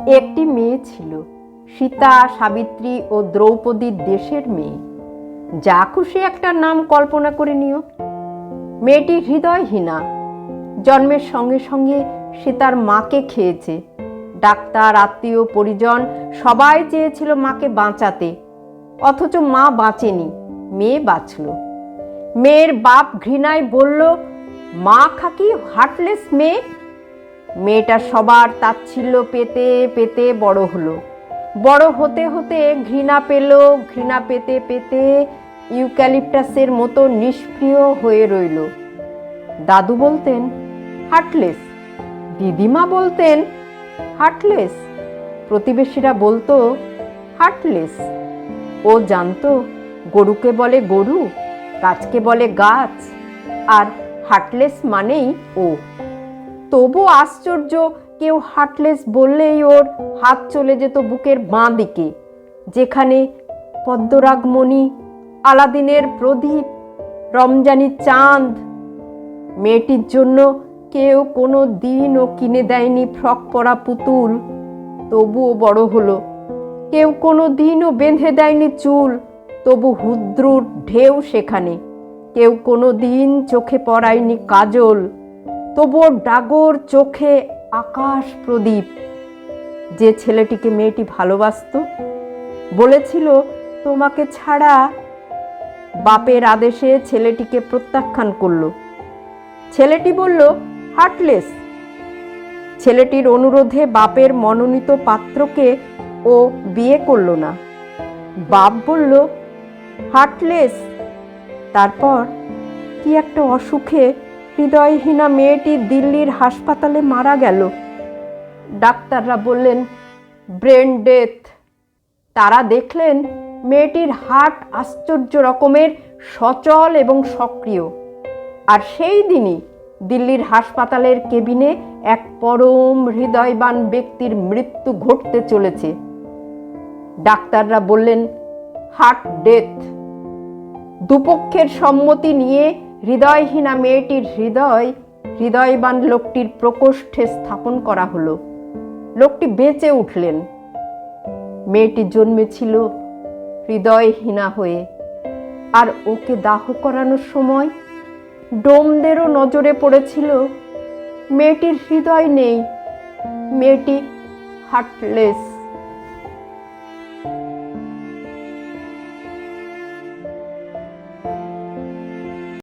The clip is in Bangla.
একটি মেয়ে ছিল, সীতা, সাবিত্রী ও দ্রৌপদীর দেশের মেয়ে। যা খুশি একটা নাম কল্পনা করে নিও। মেয়েটি হৃদয়হীনা। জন্মের সঙ্গে সঙ্গে সে তার মাকে খেয়েছে। ডাক্তার, আত্মীয়, পরিজন সবাই চেয়েছিল মাকে বাঁচাতে, অথচ মা বাঁচেনি, মেয়ে বাঁচল। মেয়ের বাপ ঘৃণায় বলল, মা খাকি হার্টলেস মেয়ে। মেয়েটা সবার তাচ্ছিল্য পেতে পেতে বড় হলো। বড় হতে হতে ঘৃণা পেল, ঘৃণা পেতে পেতে ইউক্যালিপটাসের মতো নিষ্ক্রিয় হয়ে রইল। দাদু বলতেন হার্টলেস, দিদিমা বলতেন হার্টলেস, প্রতিবেশীরা বলতো হার্টলেস। ও জানতো গরুকে বলে গরু, গাছকে বলে গাছ, আর হার্টলেস মানেই ও। তবু আশ্চর্য, কেউ হার্টলেস বললেই ওর হাত চলে যেত বুকের বাঁ দিকে, যেখানে পদ্মরাগমণি, আলাদিনের প্রদীপ, রমজানি চাঁদ। মেয়েটির জন্য কেউ কোনো দিনও কিনে দেয়নি ফ্রক পরা পুতুল, তবুও বড় হলো। কেউ কোনো দিনও বেঁধে দেয়নি চুল, তবু হুদ্রুর ঢেউ সেখানে। কেউ কোনো দিন চোখে পরায়নি কাজল, তবুও ডাগর চোখে আকাশ প্রদীপ। যে ছেলেটিকে মেয়েটি ভালোবাসত, বলেছিল তোমাকে ছাড়া, বাপের আদেশে ছেলেটিকে প্রত্যাখ্যান করলো। ছেলেটি বলল হার্টলেস। ছেলেটির অনুরোধে বাপের মনোনীত পাত্রকে ও বিয়ে করল না। বাপ বলল হার্টলেস। তারপর কি একটা অসুখে হৃদয়হীনা মেয়েটি দিল্লির হাসপাতালে মারা গেল। ডাক্তাররা বললেন ব্রেন ডেথ। তারা দেখলেন মেয়েটির হার্ট আশ্চর্য রকমের সচল এবং সক্রিয়। আর সেই দিনই দিল্লির হাসপাতালের কেবিনে এক পরম হৃদয়বান ব্যক্তির মৃত্যু ঘটতে চলেছে। ডাক্তাররা বললেন হার্ট ডেথ। দুপক্ষের সম্মতি নিয়ে হৃদয়হীনা মেয়েটির হৃদয় হৃদয়বান লোকটির প্রকোষ্ঠে স্থাপন করা হলো। লোকটি বেঁচে উঠলেন। মেয়েটি জন্মেছিল হৃদয়হীনা হয়ে, আর ওকে দাহ করানোর সময় ডোমদেরও নজরে পড়েছিল মেয়েটির হৃদয় নেই, মেয়েটি হার্টলেস।